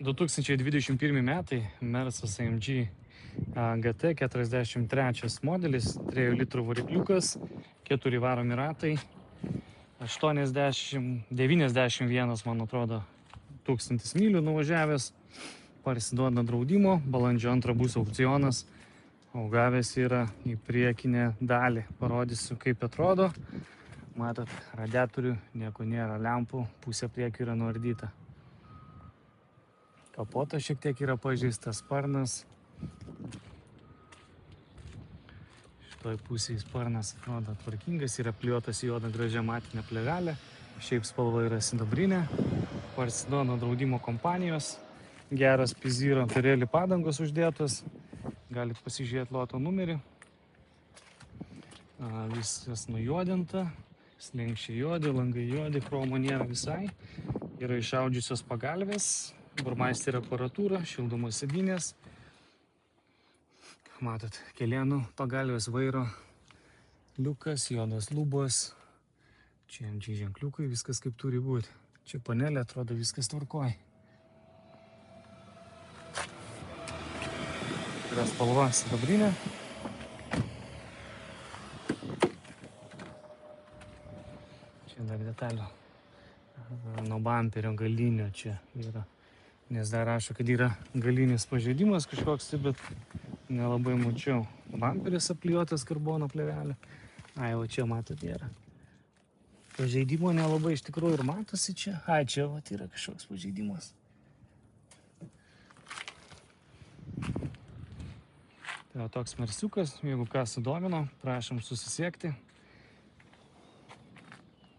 2021 metai Mersas AMG GT 43 modelis, 3 litrų varikliukas, 4 varomi ratai, 91, man atrodo, 1000 mylių nuvažiavęs, parsiduoda draudimo, balandžio 2 bus aukcionas, o gavęs yra į priekinę dalį. Parodysiu, kaip atrodo. Matot, radiatorių nieko nėra, lempų, pusė priekio yra nuardyta. Kapotas šiek tiek yra pažeistas, sparnas. Šitoj pusėje sparnas atrodo tvarkingas, yra pliuotas juoda gražia matinė plėvelė. Šiaip spalva yra sidabrinė. Parsiduoda draudimo kompanijos. Geras P0 Pirelli padangos uždėtos. Galit pasižiūrėti loto numerį. Viskas nujuodinta. Slenkščiai juodi, langai juodi, chromo nėra visai. Yra išaudžiusios pagalvės. Burmeisterio aparatūra, šildomos sėdynės. Matot, kelienų pagalvės, vairo liukas, juodos lubos. Čia MG ženkliukai, viskas kaip turi būti. Čia panelė, atrodo viskas tvarkoj. Yra spalva sidabrinė. Čia dar detalių. Nuo bamperio galinio čia yra. Nes dar rašo, kad yra galinis pažeidimas kažkoks, bet nelabai mačiau. Bamperis apliuotas karbono plėvelė. O čia matot yra. Pažeidimo nelabai iš tikrųjų ir matosi čia. Čia vat yra kažkoks pažeidimas. Tai toks Mersiukas, jeigu ką sudomino, prašom susisiekti.